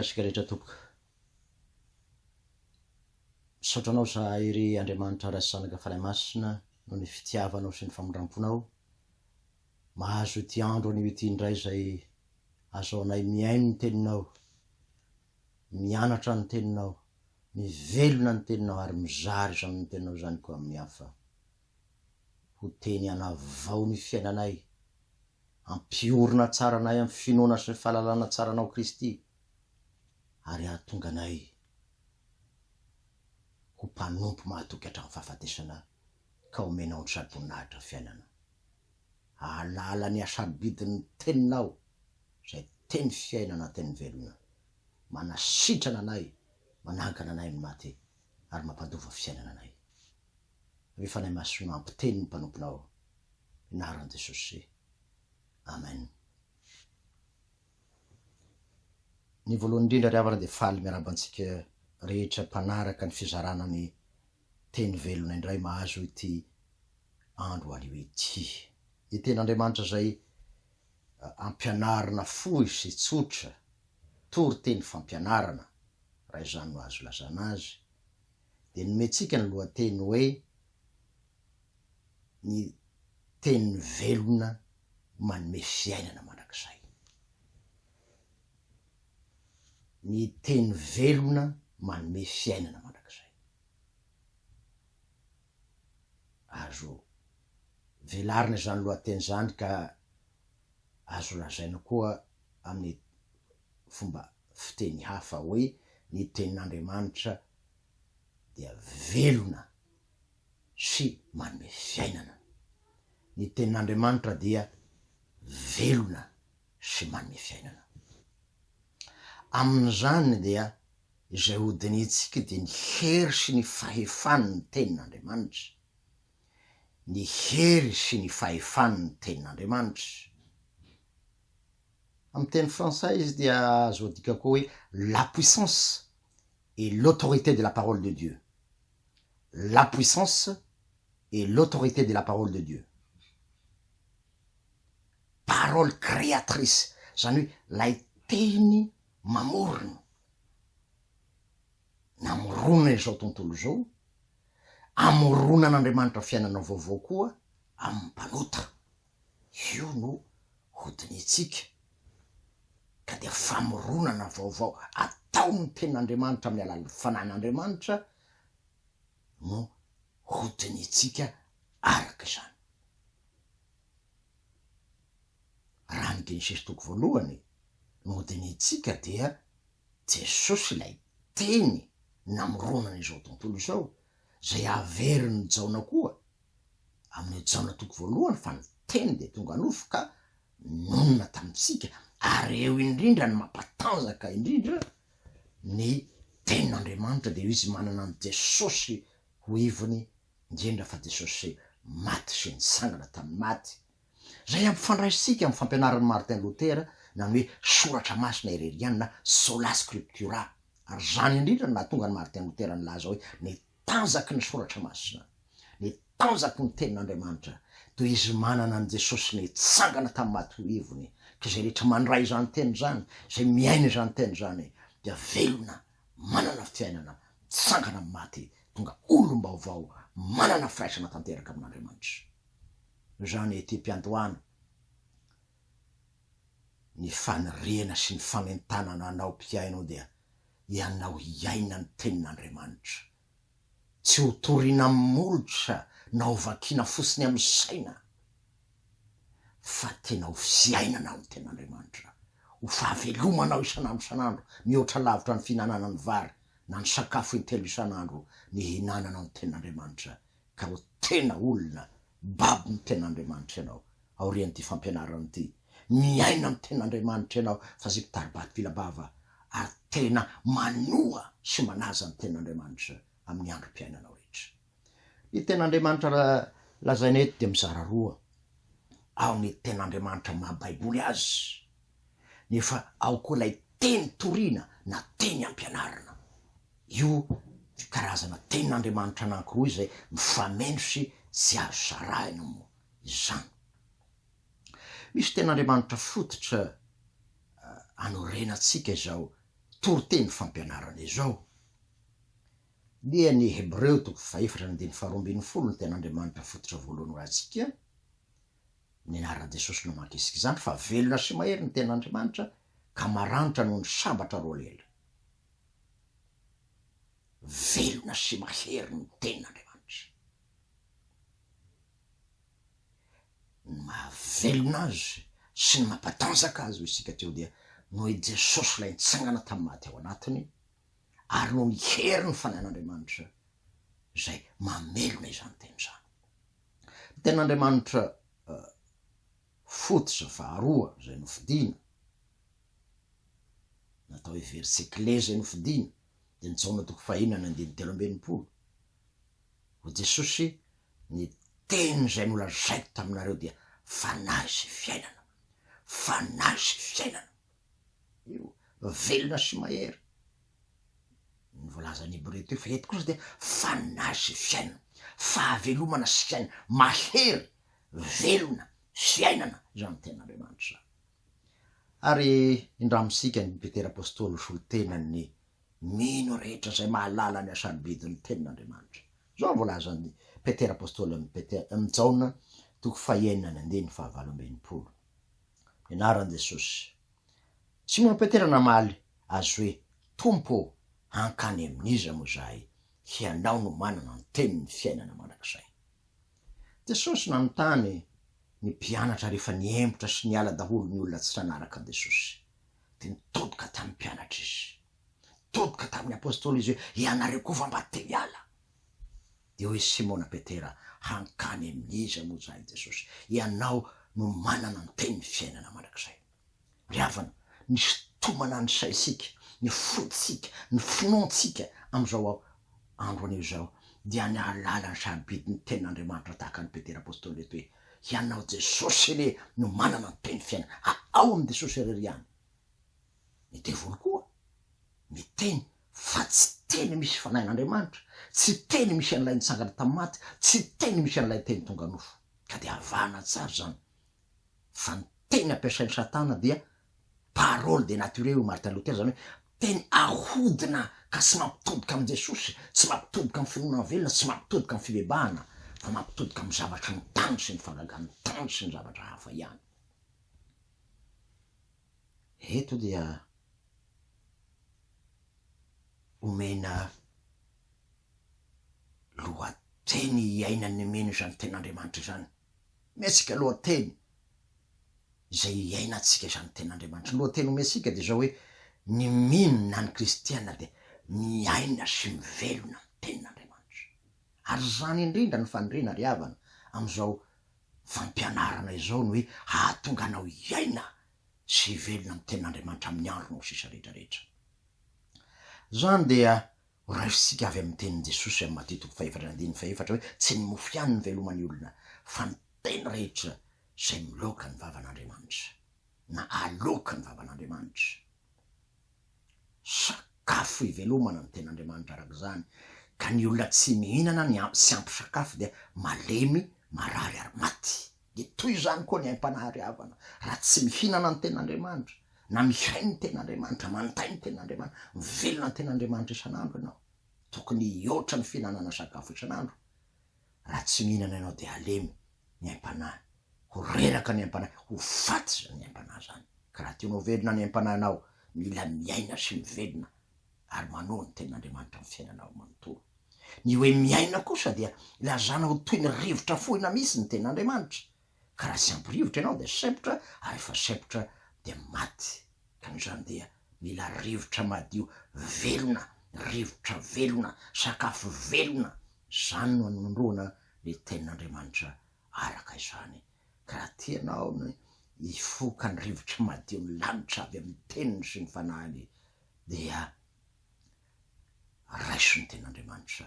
asika rehetra tompoko. Misaotranao sa iry Andriamanitra rasanaka fanahy masina no ny fitiavanao sy ny famondramponao. Mahazo ity andro any ity indray zay azaonay miaino ny teninao, mianatra ny teninao, mivelona ny teninao ary mizary zany ny teninao zany koa amin'ny hafa. Ho teny anavao ny fiainanay, ampiorina tsara anay amin'ny finoana sy ny fahalalana tsaranao Kristy, ary ahatonga anay ho mpanompo mahatoky hatramin'ny fahafatesana ka omenao ny sady-boninahitra fiainana. Alala ny asabidin'ny teninao zay teny fiainana teny velona, manasitrana anay, manankana anay ny maty ary mampandova fiainana anay. Rehefa nay masona ampiteny ny mpanomponao, inaran'i Jesosy. Amen. Ny voalohany indrindra ry havana dia faly miarabantsika rehetra mpanaraka ny fizarana ny teny velona indray mahazo ity andro anio ity. Ny ten'Andriamanitra zay ampianarana fohy sy tsotra, tory teny fampianarana, raha izany no azo lazana azy. Dia nometsika ny lohateny hoe ny teny velona manome fiainana mandrakizay. Ny teny velona manome fiainana mandrakizay. Azo velarina zany lohateny zany ka azo lazaina koa amin'ny fomba fiteny hafa hoe ny tenin'Andriamanitra dia velona sy manome fiainana. Ny tenin'Andriamanitra dia velona sy manome fiainana. Amin'izany dia izay hodinitsika dia ny hery sy ny fahefany ny tenin'Andriamanitra. Ny hery sy ny fahefany ny tenin'Andriamanitra. Amin'ny teny frantsay izy dia azo adika koa hoe la puissance et l'autorité de la parole de Dieu. La puissance et l'autorité de la parole de Dieu. Parole créatrice, zany hoe lay teny mamorona, namorona izao tontolo izao, amorona n'Andriamanitra fiainana vaovao koa amin'ny mpanota. Io no hodinitsika. Ka dia famoronana vaovao ataon'ny tenin'Andriamanitra amin'ny alalan'ny fanahin'Andriamanitra no hodinitsika araka izany. Raha ny Genesis toko voalohany no hodinitsika dia Jesosy ilay teny namoronana izao tontolo izao, zay averin'ny Jaona koa amin'ny Jaona toko voalohany fa ny teny dia tonga nofo ka nonona tamitsika. Ary eo indrindra ny mampatanjaka indrindra ny tenin'Andriamanitra dia izy manana ny Jesosy ho ivony, indrindra fa Jesosy maty sy nitsangana tamin'ny maty. Zay ampifandraisika amin'ny fampianaran'ny Martin Luther na hoe soratra masina hererianina sola scriptura. Ary zany indrindra no nahatonga ny Martin Luther nilaza hoe ny tanjaky ny soratra masina, ny tanjaky ny tenin'Andriamanitra, toy izy manana ny Jesosy nitsangana tamin'ny maty ho ivony. Ka zay rehetra mandray zany teny zany, zay miaina zany teny zany, dia velona, manana fiainana, mitsangana amin'ny maty, tonga olom-baovao, manana firaisana tanteraka amin'Andriamanitra. Zany ety mpiantohana ny faniriana sy ny fanentanana anao mpiainao dia ianao hiaina ny tenin'Andriamanitra. Tsy ho toriana amin'ny molotra na ho vakiana fotsiny amin'ny saina, fa tena ho fiainanao ny tenin'Andriamanitra, ho fahavelomanao isan'andro, mihoatra lavitra ny fihinanana ny vary na ny sakafo intelo isan'andro, ny hinananao ny tenin'Andriamanitra, ka ho tena olona babo ny tenin'Andriamanitra ianao. Aorian'ity fampianarana ity, miaina ny tenin'Andriamanitra ianao fa zay mpitaribaty pilabava, ary tena manoa sy manaza ny tenin'Andriamanitra amin'ny androm-piainanao rehetra. Ny tenin'Andriamanitra lazaina eto dia mizara roa. Ao ny tenin'Andriamanitra maha-baiboly azy, nefa ao koa lay teny toriana na teny ampianarana. Io karazana tenin'Andriamanitra anankiroa izay mifameno sy tsy azo sarahina moa izany. Misy tenin'Andriamanitra fototra anorenantsika izao toriteny fampianarana izao dia ny Hebreo 4:7-10 ny ten'Andriamanitra fototra voalohany rahantsika ny anaran'i Jesosy no makisika izany fa velona sy mahery ny ten'Andriamanitra ka maranitra noho ny sabatra roa lela. Velona sy mahery ny ten'Andriamanitra. Ny mahavelona azy sy ny mampatanjaka azy ho isika teo dia noho i Jesosy ilay nitsangana tamin'ny maty ao anatiny ary no nihery ny fanahin'Andriamanitra zay mamelona izany teny izany. Ny ten'Andriamanitra fototra faharoa zay nofidiana natao hoe verset clé zay nofidiana de ny Jaona 5:13 ho Jesosy ny teny zay nolazaiko taminareo dia fanahy sy fiainana, fanahy sy fiainana. Io velona sy mahery ny voalazan'ny Hebreo teo fa eto kosa dia fanahy sy fiainana, fahavelomana sy fiainana, mahery, velona, fiainana zany ten'Andriamanitra. Ary indramitsika ny Petera apôstôly solontenany mino rehetra zay mahalala ny asaribidiny ten'Andriamanitra. Zao voalazan'ny Petera apôstôly amin'ny Jaona 5:9-12. Ianaran'i Jesosy. Simona Petera namaly azy hoe tompo hankany amin'iza moa zahay hianao no manana ny tenin'ny fiainana mandrakizay. Jesosy nanontany ny mpianatra rehefa niempotra sy niala daholo ny olona tsy nanaraka an Jesosy de nitodika tamin'ny mpianatra izy, todika tamin'ny apôstôly izy hoe ianareo koa fa mba te hiala. De hoe Simona Petera hankany amin'iza moa zahay Jesosy ianao no manana ny tenin'ny fiainana mandrakizay. Ry havana, ny sitomana ny saisika, ny fotsika, ny finoantsika am'izao andro anio zao dia ny alala ny saribidiny ten'Andriamanitra tahaka ny Petera apôstôly eto hoe ianao Jesosy le no manana ny teny fiainana, ao amin'ny Jesosy irery ihany. Ny devoly koa miteny fa tsy teny misy fanahin'Andriamanitra, tsy teny misy an'ilay nitsangana tamin'ny maty, tsy teny misy an'ilay teny tonga nofo. Ka dia avana tsara zany fa ny teny ampiasain'ny Satana dia parole de nature io Martin Luther zany hoe teny ahodina ka tsy mampitodika amin'ny Jesosy, tsy mampitodika amin'ny finoana velona, tsy mampitodika amin'ny fibebahana, fa mampitodika amin'ny zavatra ny tany sy ny fangagany tany sy ny zavatra hafa ihany. Eto dia omena lohateny iainan'ny meno zany ten'Andriamanitra zany. Mesika lohateny zay iainantsika zany ten'Andriamanitra. Lohateny omesika de zao hoe ny minina ny kristiana de miaina sy mivelona ny ten'Andriamanitra. Ary zany indrindra ny fandrina ry havana am'izao fampianarana izao ny hoe ahatonga anao iaina sy velona ny ten'Andriamanitra amin'ny andronao sisa rehetrarehetra. Zany dia raisitsika avy amin'ny tenin'i Jesosy amin'ny Matteo 5:1-4 hoe tsy ny mofo ihany ny veloman'ny olona fa ny teny rehetra zay miloka ny vavan'Andriamanitra na aloka ny vavan'Andriamanitra. Sakafo ivelomana ny ten'Andriamanitra arak'izany ka ny olona tsy mihinana sy ampy sakafo dia malemy, marary ary maty. De toy izany koa ny aim-panahy ry havana, raha tsy mihinana ny ten'Andriamanitra na mihay ny ten'Andriamanitra, mantay ny ten'Andriamanitra, mivelona ny ten'Andriamanitra isan'andro ianao, tokony hihoatra ny fihinanana sakafo isan'andro. Raha tsy mihinana ianao de alemy ny aim-panahy, ho reraka ny aim-panahy, ho faty zany ny aim-panahy zany. Ka raha tianao velona ny aim-panahinao, mila miaina sy mivelona ary manohy ny ten'Andriamanitra amin'ny fiainanao manontolo. Ny hoe miaina kosa dia lazana ho toy ny rivotra fohina misy ny ten'Andriamanitra. Ka raha sy ampy rivotra ianao de sempotra, ary efa sempotra de maty. Ka n'izany dia mila rivotra madio velona, rivotra velona, sakafo velona. Zany no anondroana le ten'Andriamanitra araka izany. Ka raha tianao ny hifoka ny rivotra madio ny lanitra avy amin'ny teniny sy ny fanahiny dia raiso ny ten'Andriamanitra,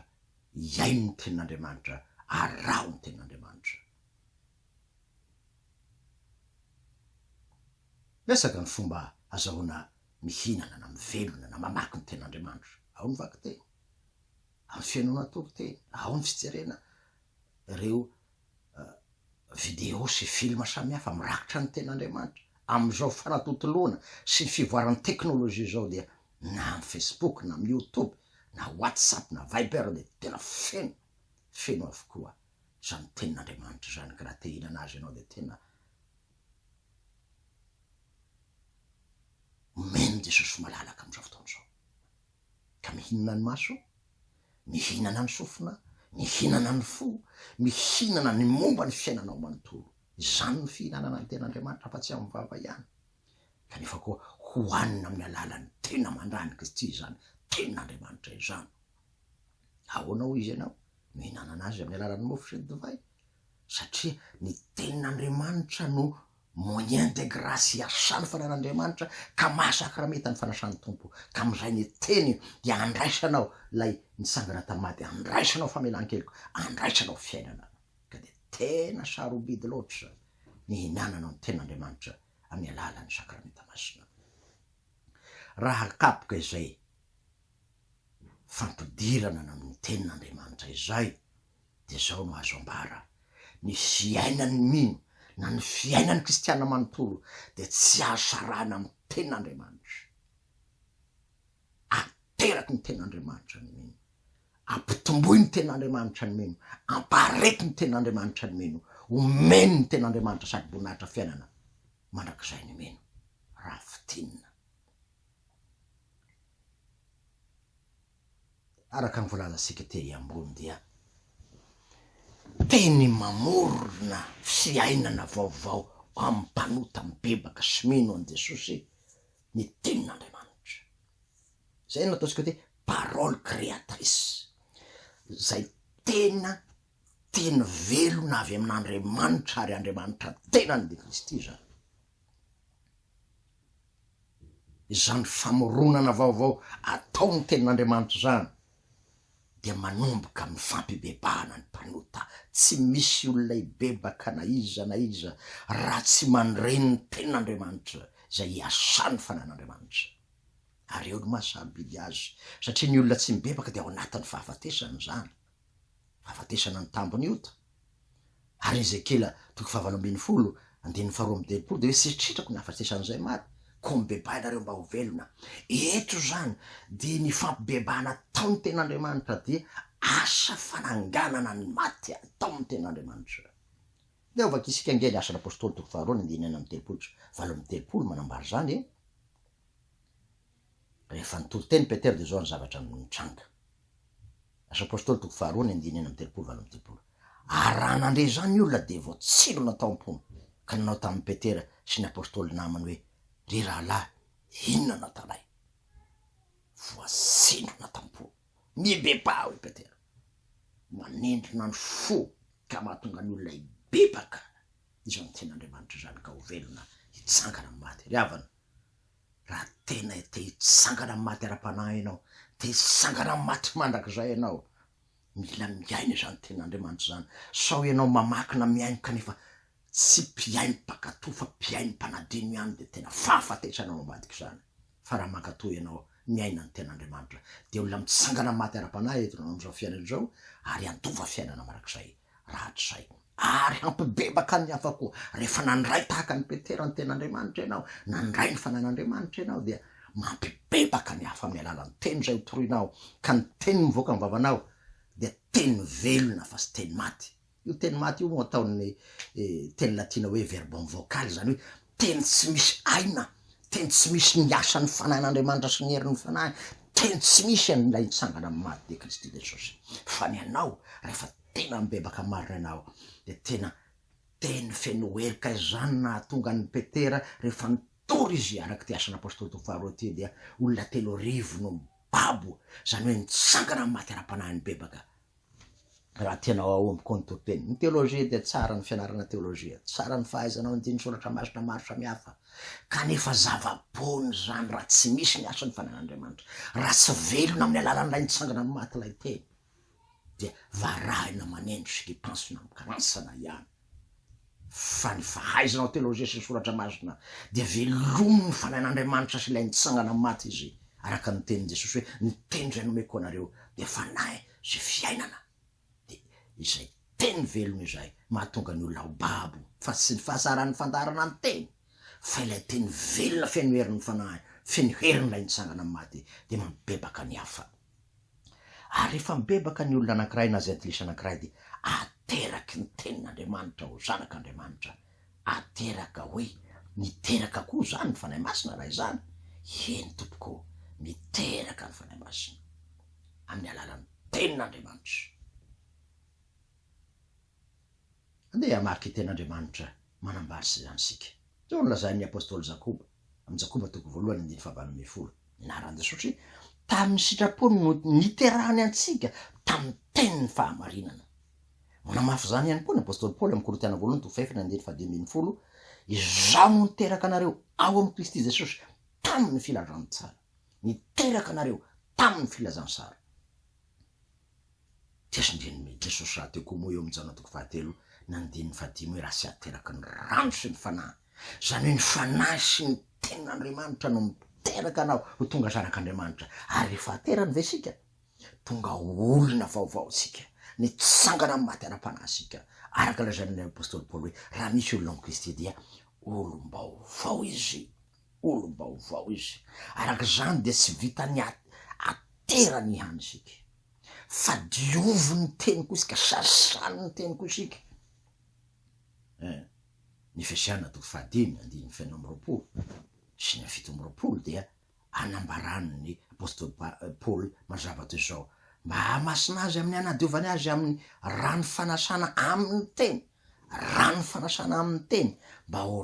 iaino ny ten'Andriamanitra, arao ny ten'Andriamanitra. Besaka ny fomba azahoana mihinana na mivelona na mamaky ny ten'Andriamanitra. Ao ny vaky teny, amin'ny fiainona toro-teny, ao ny fijerena ireo video sy filma samihafa mirakitra ny ten'Andriamanitra. Am'izao fanatontoloana sy ny fivoaran'ny teknôlôjia zao dia na am Facebook na am YouTube na WhatsApp na Viber de tena feno avokoa zany tenin'Andriamanitra zany ka raha te hihinana azy ianao de tena omeny Jesosy malalaka am'izao fotoana zao ka mihinana ny maso, mihinana ny sofina, mihinana ny fo, mihinana ny momba ny fiainanao manontolo. Izany ny fihinanana ny ten'Andriamanitra fa tsy amin'ny vava ihany kanefa koa hoanina amin'ny alalan'ny tena mandany Kristy zany tenin'Andriamanitra izany. Ahoana hoy izy ianao mihinana anazy amin'ny alalan'ny mofo sy ny divay satria ny tenin'Andriamanitra no moyen de grâce iasany fanan'Andriamanitra ka masaka raha mety ny fanasan'ny tompo ka am'izay ny teny dia andraisanao lay nisangana tamaty, andraisanao famelan-keloka, andraisanao fiainana ka de tena sarobidy loatra ny hinananao ny ten'Andriamanitra amin'ny alalan'ny sakramenta masina. Raha kapoka izay fampidirana amin'ny tenin'Andriamanitra izay de zao no azo ambara ny fiainany mino na ny fiainan'ny kristiana manontolo de tsy asarana amin'ny tenin'Andriamanitra. Ateraky ny tenin'Andriamanitra ny mino, ampitomboy ny tenin'Andriamanitra ny mino, amparety ny tenin'Andriamanitra ny mino, omeny ny tenin'Andriamanitra sady boninahitra fiainana mandrakizay ny mino raha fitinina. Araka ny voalazantsika tery ambony dia teny mamorona fiainana vaovao amin'ny mpanota mibebaka sy mino an' Jesosy ny tenin'Andriamanitra. Zay no ataontsika hoe parole créatrice, zay tena teny velona avy amin'Andriamanitra ary Andriamanitra tenany de Kristy zany. Izany famoronana vaovao ataony tenin'Andriamanitra zany dia manomboka amin'ny fampibebahana ny mpanota. Tsy misy olona ibebaka na iza raha tsy mandreny ny tenin'Andriamanitra zay iasany fanan'Andriamanitra. Ary eo no mahasarobidy azy satria ny olona tsy mibebaka dia ao anatin'ny fahafatesana zany, fahafatesana ny tambony ota. Ary Ezekela 9:20 de hoe sitritrako ny hafatesan'izay mary ko mibebah nareo mba ho velona. Eto zany de ny fampibebahana ataon'ny tenin'Andriamanitra dia asa fananganana ny maty ataon'ny tenin'Andriamanitra. De ovaka isika angely asan'ny apôstôly 2:9-3 manambara zany rehefa nitoro teny Petera de zao ny zavatra mitranga. Asa apôstôly 2:9-3 aran'andre zany olona de voatsilo natao am-pony ka nanao tamin'ny Petera sy ny apôstôly namany hoe ry rahalahy inona na tanay voasindrona tam-po mibebah hoe Petera manendrina ny fo ka mahatonga ny olona ibebaka izany tenin'Andriamanitra zany ka ho velona hitsangana amin'ny maty. Ry havana raha tena te hitsangana amin'ny maty ara-panahy ianao, te hitsangana amin'ny maty mandrakizay ianao, mila miaina zany tenin'Andriamanitra zany. Sao ianao mamakina miaino kanefa tsy mpiaino mpakatoa fa mpiaino mpanadino ihany de tena fahafatesanao ambadika zany. Fa raha mankatoa ianao miaina ny tenin'Andriamanitra de olona mitsangana maty ara-panahy eto am'izao fiainana zao ary andova fiainana marak'izay rahatrizay. Ary hampibebaka ny hafa koa rehefa nandray tahaka ny Petera ny tenin'Andriamanitra ianao, nandray ny fanan'Andriamanitra ianao dia mampibebaka ny hafa amin'ny alalan'ny teny zay hotoroinao ka ny teny mivoaka ny vavanao dia teny velona fa sy teny maty. Io teny maty io moa ataon'ny teny latina hoe verbum vocal, zany hoe teny tsy misy aina, teny tsy misy ny asan'ny fanan'Andriamanitra sy ny herin'ny fanahy, teny tsy misy an'ilay nitsangana amin'ny maty de Kristy Jesosy. Fa ny anao rehefa tena mibebaka marina ianao de tena teny feno herika izany nahatonga ny Petera rehefa nitory izy araky ty asan'ny apôstôly 2 dia olona 3,000 no mibabo, zany hoe nitsangana amin'ny maty ara-panahy ny bebaka. Raha tianao aomby koa ny tonteny ny teolojia dia tsara ny fianarana teolojia, tsara ny fahaizanao ny diny soratra masina maro samihafa, kanefa zava-bony zany raha tsy misy ny asan'ny fanan'Andriamanitra, raha tsy velona amin'ny alalan'ilay nitsangana amin'ny maty lay teny dia varahina manendro sy kipansina mikaransana ihany. Fa ny fahaizanao teolojia sy soratra masina dia velomy ny fanan'Andriamanitra sy ilay nitsangana amin'ny maty izy araka ny tenin Jesosy hoe ny teny zay nomeko anareo dia fanahy sy fiainana. Izay teny velona izay mahatonga ny olona ho babo fa tsy ny fahasaran'ny fandarana ny teny fa ilay teny velona feno herin'ny fanahy feno herina nitsangana amin'ny maty de mibebaka ny hafa. Ary rehefa mibebaka ny olona anankiray na zay antilisa anankiray de ateraky ny tenin'Andriamanitra ho zanak'Andriamanitra, ateraka hoe miteraka koa zany ny fanahy masina raha izany. Eny tompoko, miteraka ny fanahy masina amin'ny alalan'ny tenin'Andriamanitra. Andeha hamaky tenin'Andriamanitra manambary sy zany sika. Zao nolazain'ny apôstôly Jakoba amin'ny Jakoba toko 1:20 ny anaran'i Jesosy, tamin'ny sitrapony no niterahany antsika tamin'ny tenin'ny fahamarinana. Manamafy zany ihany koa ny apôstôly Paoly amin'ny Korintena 1:1-12, izao no niteraka anareo ao amin'ny Kristy Jesosy tamin'ny filazany tsara, niteraka anareo tamin'ny filazany tsara. Tiasindrin'ny Jesosy raha teo koa moa eo amin'ny Jana toko 7 nandin'ny 15 hoe raha sy ateraky ny rano sy ny fanahy, zany hoe ny fanahy sy ny tenin'Andriamanitra no miteraka anao ho tonga zanak'Andriamanitra. Ary rehefa aterany ve sika, tonga olona vaovao sika, nitsangana amin'ny maty ara-panahy sika. Araka lazain'ny apôstôly Paoly hoe raha misy olona amin'ny Kristy dia olom-baovao izy, olom-baovao izy. Araka zany de tsy vitany aterany ihany sika, fa diovo ny teny koa sika, sasany ny teny koa sika. Ny Efesiana toko 5:20 sy 7 dia anambaran'ny apôstôly Paoly mazava toy izao, mba hamasina azy amin'ny hanadiovany azy amin'ny rano fanasana amin'ny teny, rano fanasana amin'ny teny, mba ho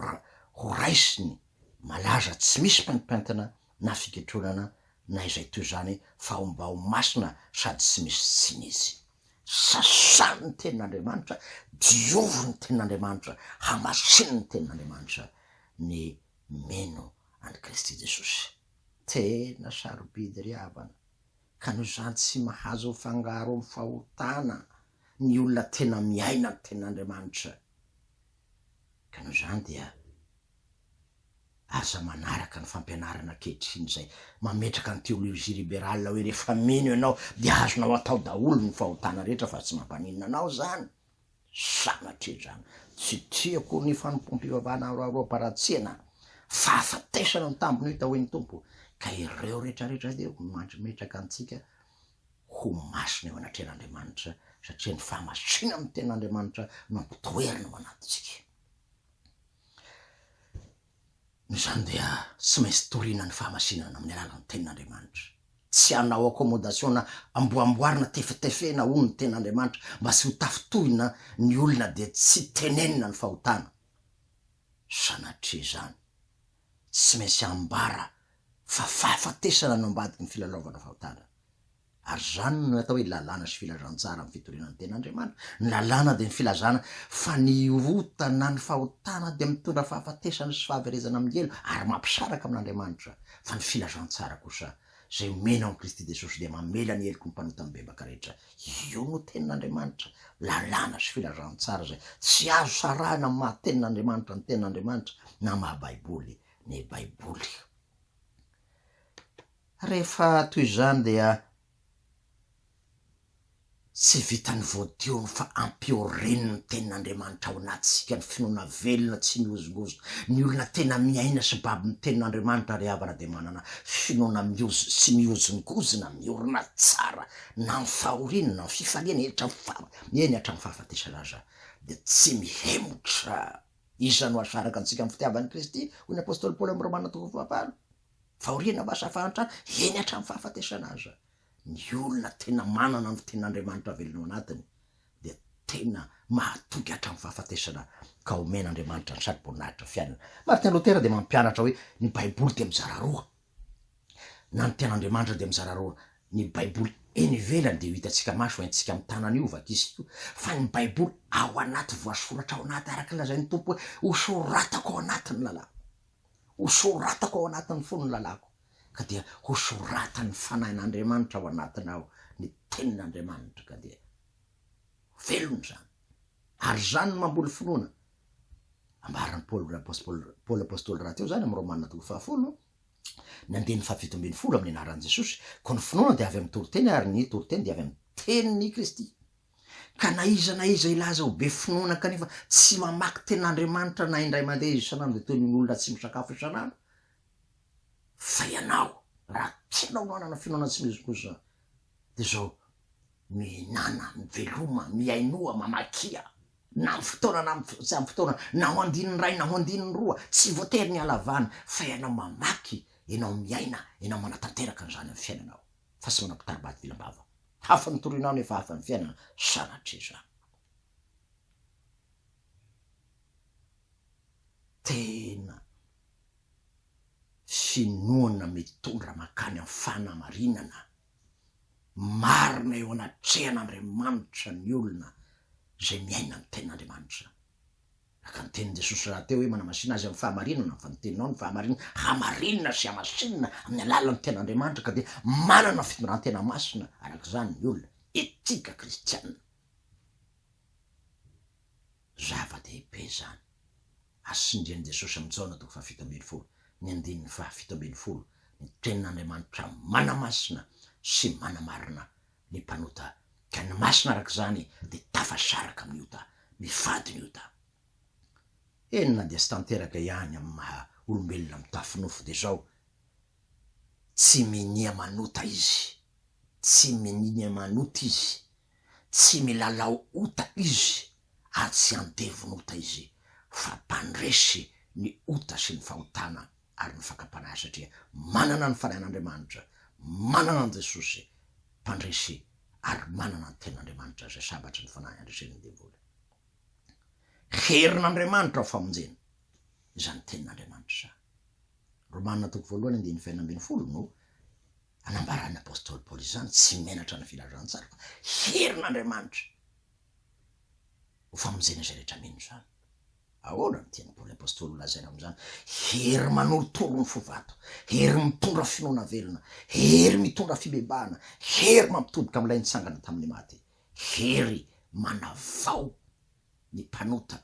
raisiny malaza tsy misy paintipaintina na fiketronana na izay toy zany, fa mba ho masina sady tsy misy tsiny izy. Sasany ny tenin'Andriamanitra, diovo ny tenin'Andriamanitra, hamasiny ny tenin'Andriamanitra ny meno an'i Kristy Jesosy. Tena sarobidy ry havana, ka noho zany tsy mahazo fangaro amin'ny fahotana ny olona tena miaina ny tenin'Andriamanitra. Ka noho zany dia aza manaraka ny fampianarana ankehitriny zay mametraka ny teolojia liberala hoe rehefa mino ianao dia azonao atao daholo ny fahotana rehetra fa tsy mampaninona anao zany. Sanatria zany tsy tiako ny fanompoam-pivavahana aroaroam-paratsiana, fahafatesana ny tambony hita hoe ny tompo, ka ireo rehetrarehetra dia metraka antsika ho masina eo anatrehan'Andriamanitra, satria ny fahamasina amin'ny tenin'Andriamanitra no ampitoerina ao anatintsika. Zany dia tsy maintsy toriana ny fahamasinana amin'ny alalan'ny tenin'Andriamanitra. Tsy hanao accommodation na amboamboarina tefetefena ho ny tenin'Andriamanitra mba tsy ho tafitohina ny olona de tsy tenenina ny fahotana. Sanatria zany tsy maintsy ambara fa fahafatesana no ambadiky ny filalaovana fahotana. Ary zany no atao hoe lalàna sy filazantsara amin'ny fitorianan'ny tenin'Andriamanitra. Ny lalàna de ny filazana fa ny rotana ny fahotana de mitondra fahafatesana sy fahaverezana amin'ny elo ary mampisaraka amin'Andriamanitra. Fa ny filazantsara kosa zay omena amin'ny Kristy Jesosy de mamela ny heloky ny mpanota mibebaka rehetra. Io no tenin'Andriamanitra, lalàna sy filazantsara zay tsy azo sarahana amin'ny maha tenin'Andriamanitra ny tenin'Andriamanitra na maha baiboly ny baiboly. Rehefa toy izany dia tsy vitany voadiony fa ampioreniny ny tenin'Andriamanitra ao anatsika ny finoana velona tsy miozongozo. Ny olona tena miaina sy baby ny tenin'Andriamanitra ry havana de manana finoana sy miozongozona, miorina tsara na ny fahoriana na ny fifaliana eny hatramin'ny fahafatesana aza, de tsy mihemotra. Iza no asaraka antsika amin'ny fitiavan'i Kristy hoy ny apôstôly Paoly amin'ny Romana 4:4, fahoriana mba safahantrana eny hatramin'ny fahafatesana aza. Ny olona tena manana ny tenin'Andriamanitra velona anatiny de tena mahatoky hatramin'ny fahafatesana ka omen'Andriamanitra ny saro-boninahitra fiainana. Martin Lutera de mampianatra hoe ny baiboly de mizara roa, na ny tenin'Andriamanitra de mizara roa. Ny baiboly eny ivelany de ho hitantsika maso haintsika amin'ny tanany io vakisy, fa ny baiboly ao anaty voasoratra ao anaty, araka lazain'ny tompo hoe hosoratako ao anatin'ny lalàko, hosoratako ao anatin'ny fon'ny lalàko, ka dia hosoratany fanahin'Andriamanitra ao anatinao, ny tenin'Andriamanitra, ka dia velona zany. Ary zany mamboly finoana ambaran'ny Paoly apôstôly raha teo zany amin'ny Romana 4:10 nandeha 7:20 amin'ny anaran'i Jesosy, ko ny finoana de avy amin'ny toriteny ary ny toriteny de avy amin'ny tenin'ny Kristy. Ka na iza ilaza ho be finoana kanefa tsy mamaky tenin'Andriamanitra na indray mandeha isanandro de toy ny olona tsy misakafo isanandro, fa ianao raha tianao manana finoana tsy mizokoza de zao mihinana miveloma miainoa mamakia na my fotoana na tsy amy fotoana na ho andininy ray na ho andininy roa tsy voatery ny alavana fa ianao mamaky ianao miaina ianao manatanteraka an'izany amy fiainanao fa sy manam-pitaribaty vilambava hafa nytorinao nefa hafa ny fiainana sanatry zany tena finoana mitondra makany amy fanamarinana marina eo anatrehan'Andriamanitra ny olona zay miaina ny tenin'Andriamanitra aka ny tenin Jesosy raha teo hoe manamasina azy amy fahamarinana fa nyteninao ny fahamarinana hamarinina sy hamasinina amin'ny alalan'ny tenin'Andriamanitra ka de manana fitondran-tena masina arak'izany ny olona etika kristianina zava-dehibe zany asindrian'i Jesosy amy Jaona toko fahafito ambin'ny folo ny andininy fahafito ambin'ny folo ny tenin'Andriamanitra manamasina sy manamarina ny mpanota ka ny masina arak'izany de tafasaraka amin'ny ota mifady ny ota enina de sy tanteraka ihany amy maha olombelona mitafinofo de zao tsy minia manota izy tsy minia manota izy tsy milalao ota izy tsy andevonota izy fa mpandresy ny ota sy ny fahotana ary ny fakapanahy satria manana ny fanahin'Andriamanitra manana an Jesosy mpandresy ary manana ny tenin'Andriamanitra zay sabatry ny fanahy andresen'ny devoly herin'Andriamanitra ao famonjena izany tenin'Andriamanitra zany Romanina toko voalohany andiny faina ambin'ny folo no anambaran'ny apôstôly Paoly izany tsy menatra ny filazantsara fa herin'Andriamanitra ho famonjena zay rehetra mino zany ahoana ny tiany Paoly apôstôly lazaina am'izany hery manolotolo ny fovato hery mitondra finoana velona hery mitondra fibebahana hery mampitoboka am'ilay nitsangana tamin'ny maty hery manavao ny mpanota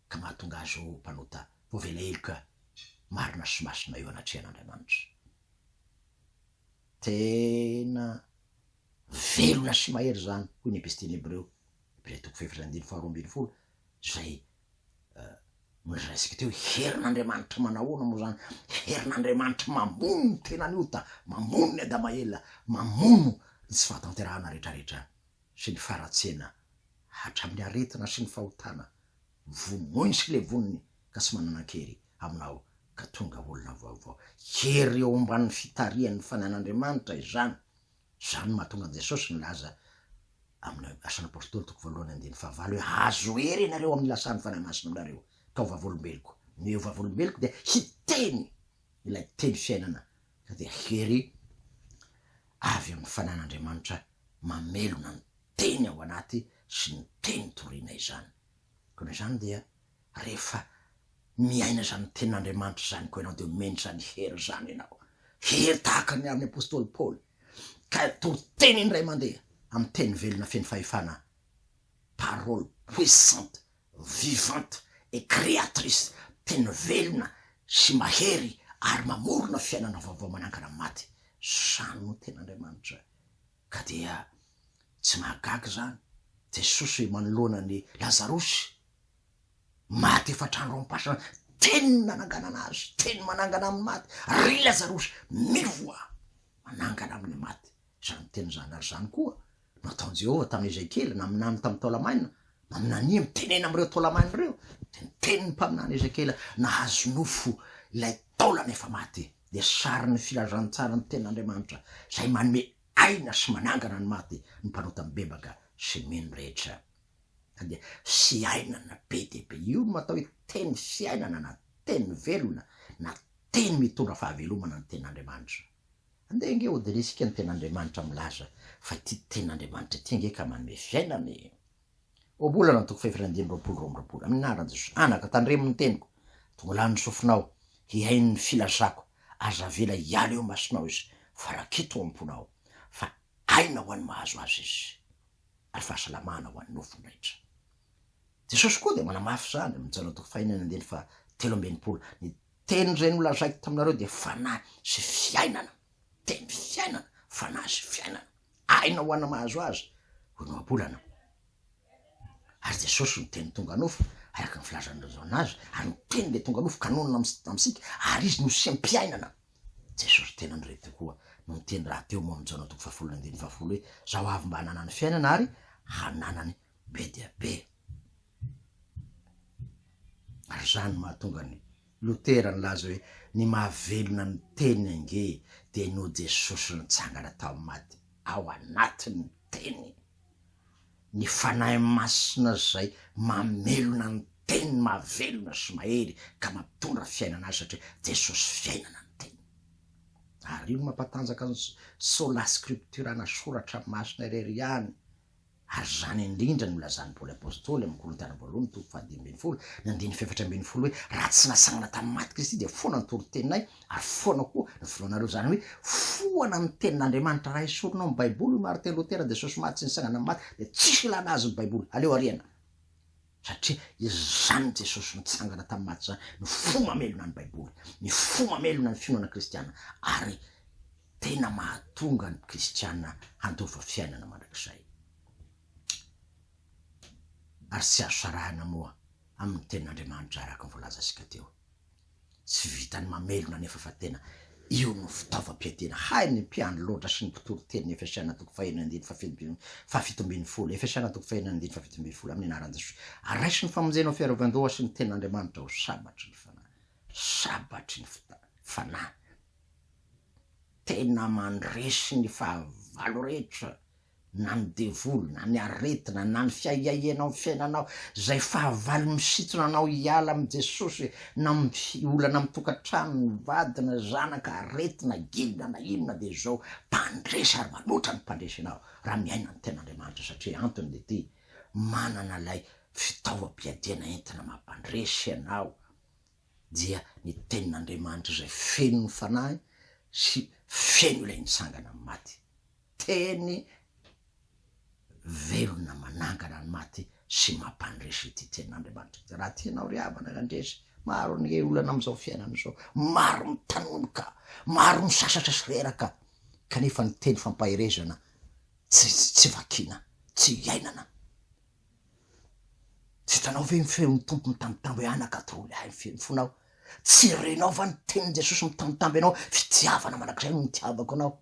ka mahatonga azy ho mpanota voavelaheloka marina sy masina eo anatrehan'Andriamanitra tena velona sy mahery zany hoy ny epistiny Hebreo toko faefatra andiny faharoa ambin'ny folo zay miresaka teo herin'Andriamanitra manahoana moa zany herin'Andriamanitra mamono ny tenany ota mamono ny Adamaela mamono ny tsy fahatanterahana rehetrarehetra sy ny faratsena hatramin'ny aretina sy ny fahotana vonoiny sy le voniny ka sy manana-kery aminao ka tonga olona vaovao hery eo amban'ny fitarian'ny fanahin'Andriamanitra izany zany mahatonga Jesosy ny laza amin'ny asan'ny apôstôly toko voalohany andiny fahavalo hoe azo ery ianareo amin'ny lasan'ny fanahy masina aminareo ka ho vavolombeloko ny vavolombeloko de hiteny ilay teny fiainana ka de hery avy amin'ny fanahin'Andriamanitra mamelona ny teny ao anaty sy ny teny toriana izany koa zany dia rehefa miaina zany tenin'Andriamanitra zany koa ianao de omeny zany hery zany ianao hery tahaka ny amin'ny apôstôly Paoly ka toriteny indray mandeha amy teny velona feny fahefana parole puissante vivante et créatrice teny velona sy mahery ary mamorona fiainana vaovao manangana maty zany no tenin'Andriamanitra ka dia tsy mahagaga zany Jesosy manoloana ny Lazarosy maty efatrandro ampasana teny nanangana anazy teny manangana amin'ny maty ry Lazarosy mivoa manangana amin'ny maty zany teny zany ary zany koa nataon Jehova tamin'ny Ezekely naminany tamin'ny taolamaina naminany mitenena am'ireo taolamaina ireo de niteniny mpaminany Ezekely nahazo nofo ilay taolana efa maty de sarin'ny filazantsara ny tenin'Andriamanitra zay manome aina sy manangana ny maty ny mpanota mibebaka sy mino rehetra ka dia fiainana be de be io no matao hoe teny fiainana na teny velona na teny mitondra fahavelomana ny tenin'Andriamanitra andeha nge ho derisika ny tenin'Andriamanitra milaza fa ity tenin'Andriamanitra ity nge ka manome fiainany obolana ny toko faefatra andiny roapolo roa amby roapolo amin'ny anaran'i Jesosy anaka tandremo ny teniko tonga lany sofinao hiaino ny filazako aza vela hiala eo masinao izy fa raketo amponao fa aina ho an'ny mahazo azy izy ary fahasalamana ho an'ny nofony rehetra Jesosy koa de manamafy zany mijanona toko fahinana andiny fa telo ambinipolo ny teny zay nolazaiko taminareo de fanahy sy fiainana teny fiainana fanahy sy fiainana aina ho an'ny mahazo azy hoy noabolana ary Jesosy ny teny tonga nofo araka ny filazan'izao anazy ary ny teny le tonga nofo kanonina amsika ary izy no sy ampiainana jesosy tena nire tokoa no miteny raha teo moa amin'izao toko 7 hoe zaho avy mba hananany fiainana ary hananany be dia be. Ary zany mahatonga ny Lotera nylaza hoe ny mahavelona ny teny ange de no Jesosy nitsangana tao maty ao anatin'ny teny, ny fanahy masina zay mamelona ny teny mahavelona sy mahery ka mampitondra fiainana azy satria Jesosy fiainana ny teny. Ary io mampatanjaka ny sola scriptura na soratra masina irery ihany. Ary zany indrindra no lazany Paoly apôstôly amin'ny Korintiana voalohany 4:10 ny 4:10 hoe raha tsy nasangana tamin'ny maty Kristy dia foana ny toro-teninay ary foana koa ny filoanareo. Zany hoe foana ny tenin'Andriamanitra raha esorina amin'ny Baiboly Martin Luther Jesosy maty sy nisangana amin'ny maty dia tsisy ilana azy ny Baiboly aleo ariana, satria izany Jesosy nitsangana tamin'ny maty zany ny fo mamelona ny Baiboly, ny fo mamelona ny finoana kristiana ary tena mahatonga ny kristiana handova fiainana mandrakizay. Ary tsy azo sarahana moa amin'ny tenin'Andriamanitra araka ny voalaza sika teo, tsy vitany mamelona nefa fa tena io no fitaovam-piadina. Hay ny mpiandry loatra sy ny mpitoro teny Efesiana 5:17 Efesiana 5:17 amin'ny anaran'i Jesosy araisy ny famonjena ny fiarovan-doha sy ny tenin'Andriamanitra ho sabatry ny fanahy, sabatry ny fanahy, tena mandresy ny fahavalo rehetra na ny devoly na ny aretina na ny fiaiaianao fiainanao zay fahavalo misitona anao hiala amin'ny Jesosy na olana mitokantrano ny vadina zanaka aretina gilina na inona de zao mpandresy ary manotra ny mpandresy anao raha miaina ny tenin'Andriamanitra satria antony de ty manana lay fitaovam-piadiana entina mampandresy anao dia ny tenin'Andriamanitra zay feno ny fanahy sy feno ilay nitsangana amin'ny maty, teny velona manangana ny maty sy mampandresy ity tenin'Andriamanitra. Raha tianao ry havana andresy maro ny olana am'izao fiainana zao, maro mitanonoka, maro misasatra sy reraka kanefa ny teny fampaherezana tsy vakina, tsy iainana. Tsy hitanao ve mifeo ny tompo mitambitamby hoe anakatoroly ay ny fonao, tsy renao va ny tenin' Jesosy mitambitamby anao fitiavana manakizay no mitiavako anao,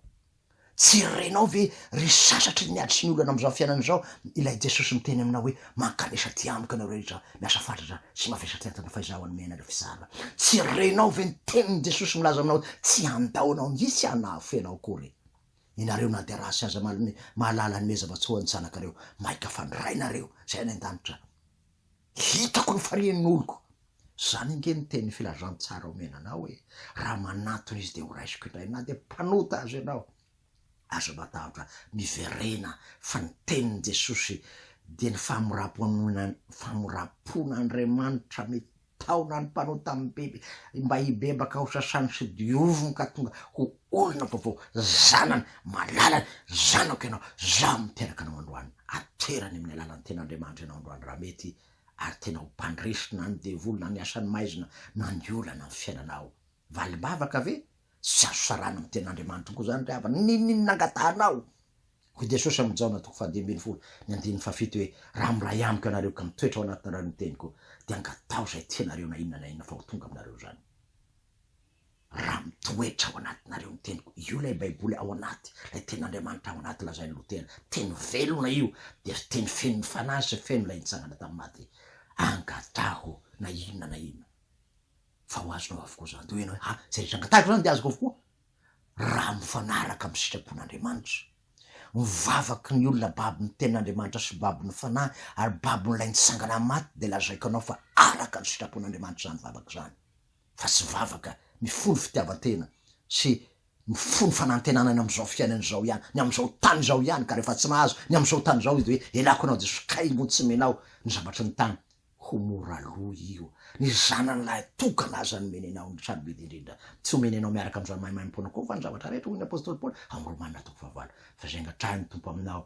tsy renao ve ry sasatry ny ady sy ny olana am'izao fiainana zao ilay Jesosy miteny aminao hoe mankanesa ty amiko anao rehetra miasa fatratra sy mavesatretana fahizahony mena le fisarana, tsy renao ve ny tenin' Jesosy milaza aminao tsy andaonao nisy anafo ianao kory inareo na de rasy aza mahalala ny meza vatsoany sanakareo maika fandrainareo zay any an-danitra hitako ny farian'ny oloko. Zany inge ny teny filazantsara omenanao hoe raha manatona izy de ho raisiko indray na de mpanota azy ianao azo matahatra miverena fa ny tenin' Jesosy de ny famorapon'Andriamanitra mitaona ny mpanota amin'ny bebe mba hibebaka ho sasany sy diovony ka tonga ho olona vaovao zanany malalany zanako ianao zaho miteraka anao androany aterany amin'ny alalan'ny tenin'Andriamanitra ianao androany raha mety ary tena ho mpandresy na ny devoly na ny asany maizina na ny olana ny fiainanao valibavaka ve sy azo sarana amin'ny tenin'Andriamanitra koa zany reava ninona angatahanao hoy Jesosy amin'ny Jaona 10:7 ny 7 hoe raha miray amiko ianareo ka mitoetra ao anatinareo ny teniko de angatao zay tianareo na inona na inona fa ho tonga aminareo zany. Raha mitoetra ao anatinareo ny teniko, io lay Baiboly ao anaty lay tenin'Andriamanitra ao anaty lazain'ny Lotera, teny velona io de teny feno ny fanahy sy feno lay nitsangana tamin'ny maty, angataho na inona na inona fa ho azonao avokoa zany de hoe zay rehetra angatahako zany de azoko avokoa raha mifanaraka amin'ny sitrapon'Andriamanitra, mivavaky ny olona babiny tenin'Andriamanitra sy babiny fanahy ary babiny lay nitsangana maty de lazaiko anao fa araka ny sitrapon'Andriamanitra zany vavaka zany fa sy vavaka mifono fitiavan-tena sy mifono fanantenanany am'izao fiainany zao ihany, ny am'izao tany zao ihany ka rehefa tsy mahazo ny am'izao tany zao izy de hoe elako anao Jesosy kay mo tsy menao ny zavatry ny tany ho mora loha io ny zanany lahy tokana aza ny menenao ny sarobidy indrindra tsy homenenao miaraka am'izany mahimaim-pona koa fa ny zavatra rehetra hoy ny apôstôly Paoly amin'ny Romanina 7 fa zay angatrahy ny tompo aminao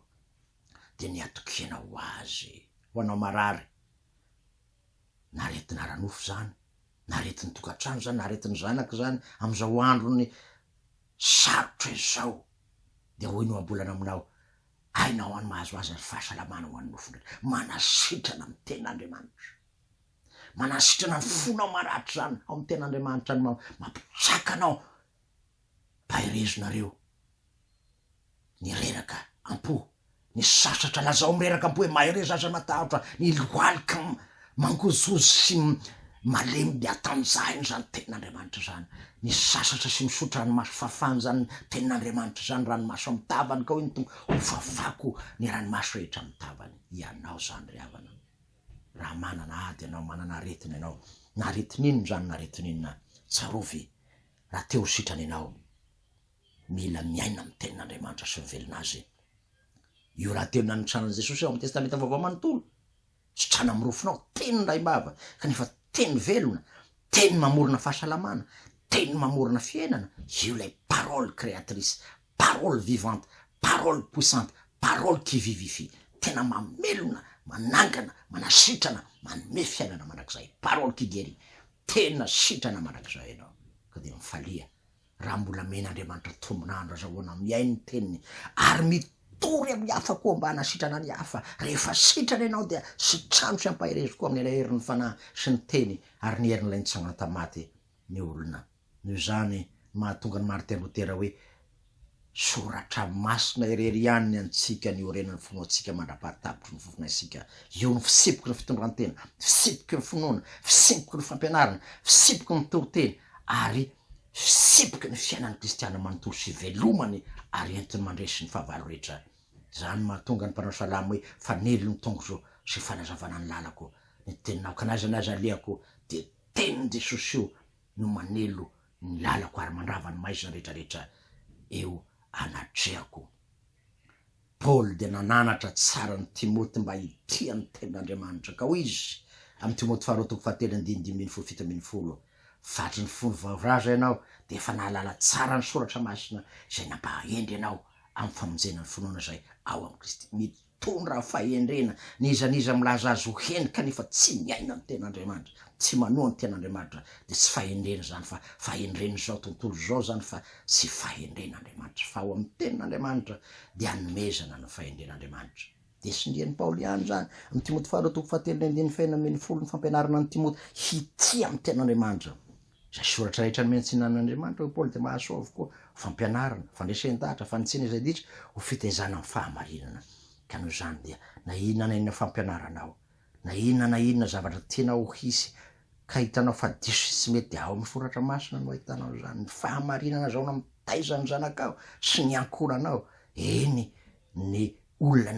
de ny atokianao azy ho anao marary naretina ranofo zany naretiny tokantrano zany naretiny zanaka zany am'izao androny sarotra izao de hoy no ambolana aminao ainao any mahazo azy ny fahasalamana ho an'ny nofony manasitrana amin'ny tenin'Andriamanitra, manasitrana ny fonao maratra zany ao amin'ny tenin'Andriamanitra ny mampitsaka anao pahirezonareo ny reraka ampo, ny sasatra lazao mireraka ampo hoe mahire zaza matahotra, ny loalika mangozozo sy malemy ataon'izany zany tenin'Andriamanitra zany, ny sasatra sy misotra ranomaso fafany zany tenin'Andriamanitra zany, ranomaso amy tavany ka hoe ny tonga ho fafako ny ranomaso rehetra amy tavany. Ianao zany ry havana, raha manana ady ianao, manana aretina ianao, na aretin'inona zany na aretin'inona, tsarovy raha teo sitrany ianao mila miaina amy tenin'Andriamanitra sy mivelona azy. Io raha teo nanitranan'i Jesosy eo amy testamenta vaovao manontolo, sitrana amy rofinao, teny ray bava kanefa teny velona, teny mamorona fahasalamana, teny mamorona fiainana. Io lay parole créatrice, parole vivante, parole puissante, parole qui vivifie, tena mamelona, manangana, manasitrana, manome fiainana mandrakizay, parole qui guérit, tena sitrana mandrakizay ianao. Ka de mifalia raha mbola men'Andriamanitra tombonandro azahoana miainy teniny, ary mitory amin'ny hafa koa mba hanasitrana ny hafa. Rehefa sitrana ianao dia sitrano sy ampahirezo koa amin'ny herin'ny fanahy sy ny teny ary ny herin'ilay nitsangana tamaty ny olona. Noho zany mahatonga ny Martin Luther hoe soratra masina irery ihany ny antsika ny orenan'ny finoantsika mandrapahatapitry ny fofonaisika. Io ny fisipoky ny fitondrantena, fisipoky ny finoana, fisipoky ny fampianarana, fisipoky ny toriteny, ary fisipoky ny fiainan'ny kristiana manontolo sy velomany ary entiny mandresy ny fahavalo rehetra. Zany mahatonga ny mpanao salamo hoe fanelo ny tongozo sy fanazavana ny lalako. Ny teninao kanazy anazy aleako de tenin Jesosy io no manelo ny lalako ary mandrava ny maizina rehetrarehetra eo anatreako. Paul de nananatra tsara ny Timoty mba hitia ny tenin'Andriamanitra ka hoy izy amy Timoty faharoa fahatelo andiny dimy ambin'ny folo fito ambin'ny folo, fatry ny fony vaovraza ianao de efa nahalala tsara ny soratra masina zay nampahendry ianao amy famonjena ny finoana zay ao amy Kristy. Mitondra fahendrena nizaniza milaza azy ho heny kanefa tsy miaina ny tenin'Andriamanitra, tsy manoa ny tenin'Andriamanitra de tsy fahendrena zany fa fahendrena zao tontolo zao zany fa tsy fahendren'Andriamanitra fa ao amy tenin'Andriamanitra de anomezana ny fahendren'Andriamanitra. De sindrian'ny Paoly ihany zany amy Timoty faharoa fahatelo andiny faina ambin'ny folo ny fampianarana ny Timoty hitia amy tenin'Andriamanitra. Zay soratra rehetra ny menatsinan'Andriamanitra hoe Paoly de mahasoa avokoa, fampianarana, fandresentahatra, fanitsina izay ditra ho fitaizana amy fahamarinana. Ka noho zany dia na inona na inona fampianaranao, na inona zavatra tianao ho hisy ka hitanao fa diso tsy mety, ao amy soratra masina no ahitanao zany. Ny fahamarinana zao na mitaizany zanakao sy ny ankoranao, eny ny olona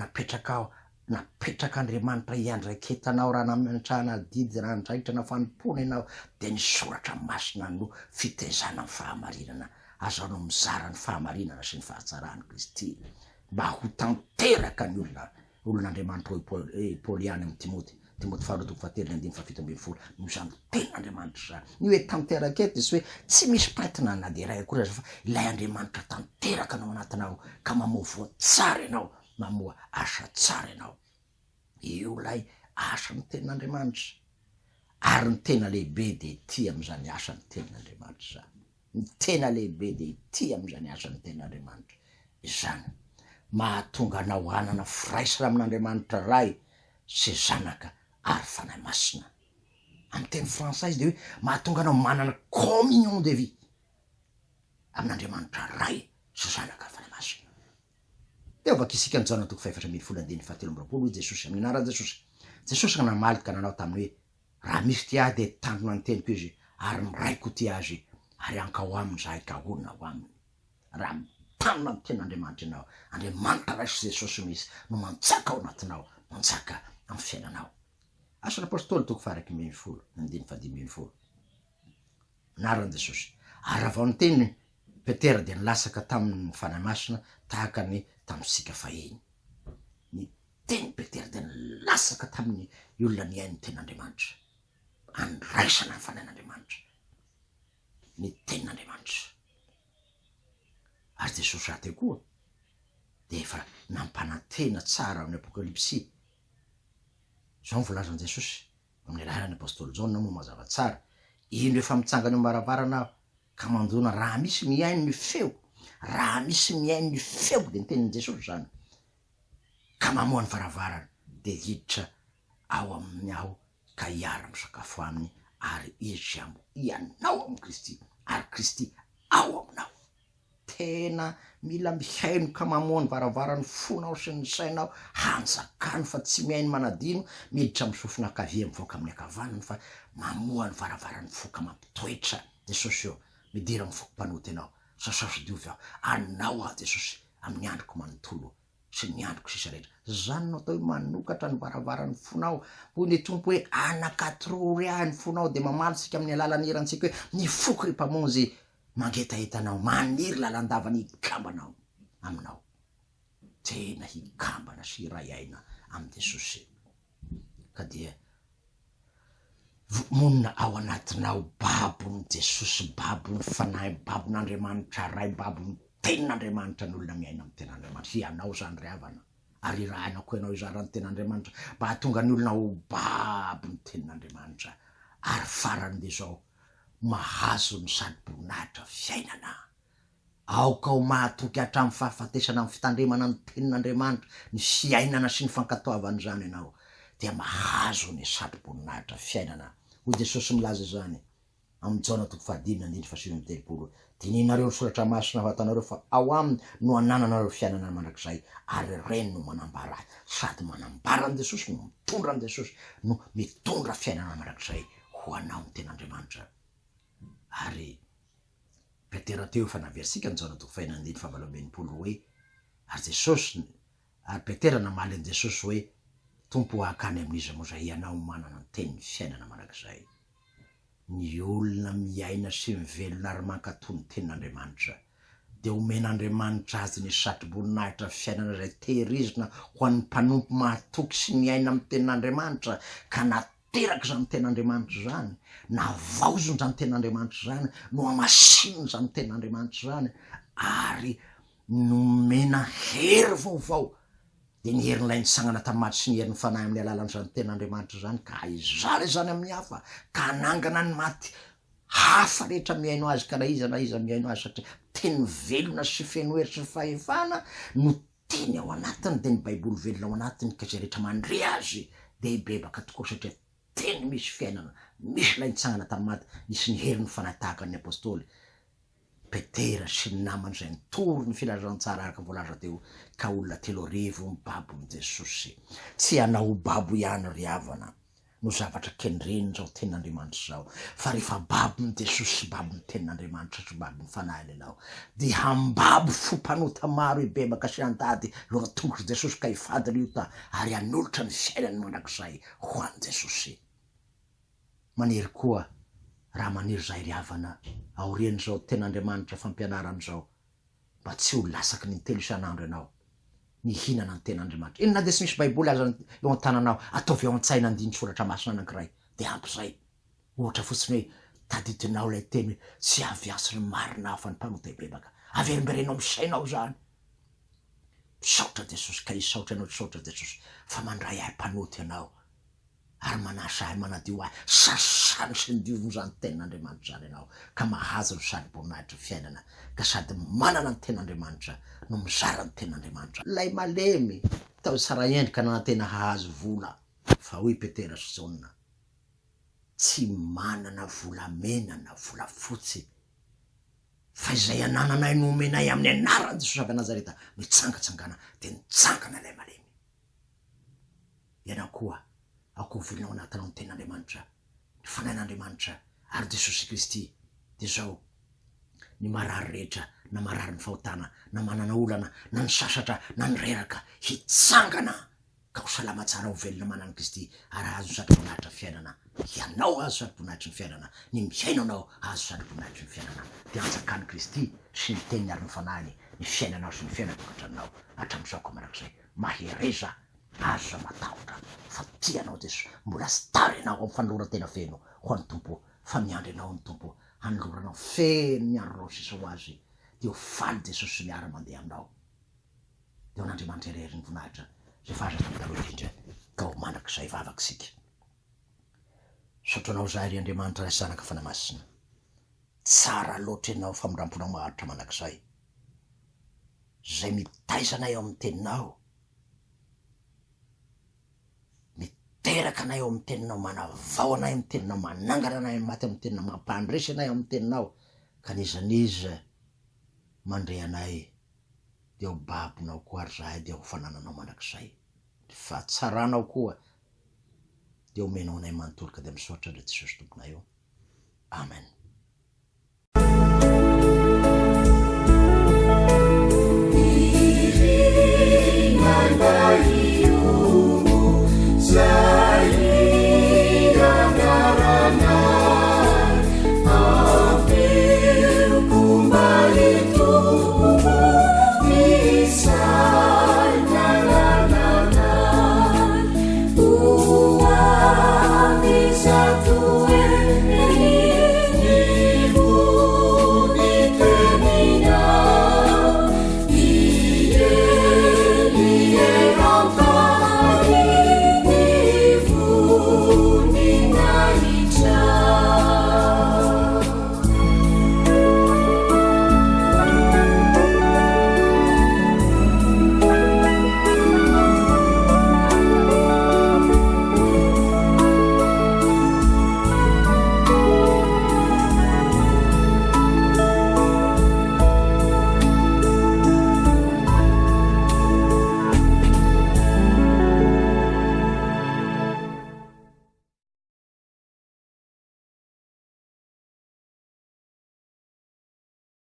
napetrak'Andriamanitra iandraiketanao raha nametrahana didy raha ndraitrana fanompona ianao, de ny soratra masina no fitaizana ny fahamarinana. Azo no mizara ny fahamarinana sy ny fahatsarany Kristy mba ho tanteraka ny olon'Andriamanitra hoe Paoly ihany amy Timoty faharoa fahatelo andiny fafito ambin'ny folo. No zany tenin'Andriamanitra zany. Ny hoe tanteraka eto sy hoe tsy misy patina na de ray akory aza fa ilay Andriamanitra tanteraka anao anatinao ka mamoa voatsara ianao, mamoa asa tsara ianao. Io lay asan'ny tenin'Andriamanitra ary ny tena lehibe de tia am'zany asan'ny tenin'Andriamanitra zany. Ny tena lehibe de tia am'zany asan'ny tenin'Andriamanitra zany. Mahatonga anao hanana firaisana amin'Andriamanitra ray sy zanaka ary fanahy masina. Amy teny frantsay de hoe mahatonga anao manana communion de vie amin'Andriamanitra ray sy zanaka fanahy masina. Eo vaky isika ny jaona toko faefatra ambin'ny folo andiny fahatelo amby roapolo hoy Jesosy amin'ny anaran'i Jesosy. Jesosy ka namaly ka nanao taminy hoe raha misy ty ahy de tandrona ny teniko izy ary miraiko ty azy ary anka ho aminy zahay ka honina ho aminy. Raha mitanona amy tenin'Andriamanitra ianao, Andriamanitra raisy Jesosy misy no mantsaka ao anatinao, mantsaka amy fiainanao. Asan'ny apôstôly toko faraky ambin'ny folo andiny fadimy ambin'ny folo. Anaran'i Jesosy. Ary avao ny teny Petera de nilasaka tamin'ny fanahy masina tahaka ny tamitsika fahiny. Ny teny Petera de nilasaka tamin'ny olona niainy tenin'Andriamanitra, andraisana ny fanahin'Andriamanitra, ny tenin'Andriamanitra. Ary Jesosy raha teo koa de efa nampanantena tsara amin'ny apokalipsy. Zao ny volazan'i Jesosy amin'ny alalan'ny apôstôly Jaona moa mazava tsara. Ino efa mitsangana eo maravarana ka mandona raha misy miaino ny feo, raha misy miaino ny feo de ny tenin'i Jesosy zany, ka mamoa ny varavarana de hiditra ao amin'ny aho ka hiara misakafo aminy ary izy ianao amy Kristy ary Kristy ao aminao. tena mila mihaino ka mamoany varavarany fonao sy ny sainao hanjakany fa tsy mihaino manadino miditra misofina akavia mivoaka amin'ny akavanany fa mamoany varavarany foka mampitoetra Jesosy eo midira mivoaka mpanoty anao sasasy diovy aho anao aho Jesosy amin'ny androko manontolo sy ny androko sisa rehetra zany no atao hoe manokatra ny varavarany fonao hoy ny tompo hoe anakatrory ahy ny fonao de mamalytsika amin'ny alalan'ny herantsika hoe nifoky ry mpamonjy mangetahetanao maniry lalandavany hikambanao aminao tena hikambana sy iray aina amin'ny Jesosy ka dia monina ao anatinao babony Jesosy babony fanahy babon'Andriamanitra ray babony tenin'Andriamanitra ny olona miaina amin'ny ten'Andriamanitra ianao zany ry havana ary rahana koa ianao izarany ten'Andriamanitra mba hahatonga ny olona ho babony tenin'Andriamanitra ary farany de zao mahazo ny sady boninahitra fiainana aoka ho mahatoky hatramin'ny fahafatesana amin'ny fitandremana ny tenin'Andriamanitra ny fiainana sy ny fankatoavany zany ianao dia mahazo ny sady boninahitra fiainana hoy Jesosy milaza zany amin'ny Jaona 5:7 dininareo ny soratra masina fatanareo fa ao aminy no anananareo fiainana mandrakizay ary reny no manambara sady manambara ny Jesosy no mitondra ny Jesosy no mitondra fiainana mandrakizay ho anao ny ten'Andriamanitra ary Petera teo efa naversika ny Jaona 5:7 hoe ary Jesosy ary Petera namaly an Jesosy hoe tompo hakany amin'izy moa zay ianao manana ny teny fiainana mandrakizay ny olona miaina sy mivelona ary mankatoy ny tenin'Andriamanitra de omen'Andriamanitra azy ny satroboninahitra fiainana zay tehirizina ho an'ny mpanompo mahatoky sy miaina amin'ny tenin'Andriamanitra ka nateraka zany tenin'Andriamanitra zany navaozony zany tenin'Andriamanitra zany no amasinony zany tenin'Andriamanitra zany ary nomena hery vaovao de ny herin'ilay nitsangana tamaty sy ny herin'ny fanahy amin'ny alalan'izany tenin'Andriamanitra zany ka izale zany amin'ny hafa ka anangana ny maty hafa rehetra miaino azy ka na iza miaino azy satria teny velona sy feno hery sy fahefana no teny ao anatiny de ny baiboly velona ao anatiny ka zay rehetra mandre azy de bebaka tokoa satria teny misy fiainana misy lay nitsangana tamaty nisy ny herin'ny fanahy tahaka ny apôstôly Petera sy ny namany zay nitory ny filazantsara araka voalaza teo ka olona 3,000 mibabo Jesosy tsy anao babo ihany ry havana no zavatra kendreny zao tenin'Andriamanitra zao fa rehefa babo Jesosy babo ny tenin'Andriamanitra sy babo ny fanahy anao de hambabo fompanota maro ibebaka sy andady loha tongotry Jesosy ka hifady liota ary hanolotra ny fiainany mandrakizay ho an'i Jesosy maniry koa raha maniry zay ry havana aoriany zao tenin'Andriamanitra fampianarany zao mba tsy ho lasaky ny telo isan'andro ianao mihinana ny tenin'Andriamanitra inona de tsy misy baiboly aza eo an-tananao ataovy ao an-tsaina andiny soratra masina anankiray de ampy zay ohatra fotsiny hoe tadidinao lay teny tsy aviasy ny marina hafa ny mpanota ibebaka averimberenao misainao zany misaotra Jesosy ka isaotra ianao saotra Jesosy fa mandray ahy mpanoty ianao ary manasa ahy manadio ahy sasany sy ny dioviny zany tenin'Andriamanitra zany ianao ka mahazo ny sady boninahitra fiainana ka sady manana ny tenin'Andriamanitra no mizara ny tenin'Andriamanitra lay malemy tao tsara endrika nanantena hahazo vola fa hoy Petera sy Jaona tsy manana volamena na volafotsy fa izay anananay no omenay amin'ny anaran'i Jesosy avy Nazareta mitsangatsangana de nitsangana lay malemy ianao koa akoho vilinao anatinao ny tenin'Andriamanitra ny fanahin'Andriamanitra ary Jesosy Kristy de zao ny marary rehetra na marary ny fahotana na manana olana na ny sasatra na ny reraka hitsangana ka ho salama tsara ho velona manan'i Kristy ary azo ny sady boninahitra fiainana ianao azo sady boninahitra ny fiainana ny miainanao azo sady boninahitra ny fiainana de anjakany Kristy sy ny teniny ary ny fanahiny ny fiainanao sy ny fiainatokantranonao hatramin'izao ka manak'izay mahereza azo matahotra fa tianao Jesosy mbola sy tary ianao amin'ny fanoloran-tena feno ho an'ny tompo fa miandry ianao ny tompo hanoloranao feno miandro rao sisa ho azy de ho faly Jesosy sy miara mandeha aminao de ho n'Andriamanitra irery ny voninahitra zay fahazaka amin'ny taloha indrindra ka ho manak'izay vavakisika saotranao zay ry Andriamanitra ray zanaka fanamasina tsara loatra ianao famindramponao maharitra manak'izay zay mitaizanay eo amin'ny teninao teraka anay eo amin'ny teninao manavao anay amin'ny teninao manangana anay maty amin'ny teninao mampandresy anay amin'ny teninao ka nizaniza mandray anay de ho babonao koa ary zahay de ho fanananao mandrak'izay, fa tsaranao koa de omenao anay manontolo ka de misaotra dra Jesosy tomponay eo, amen.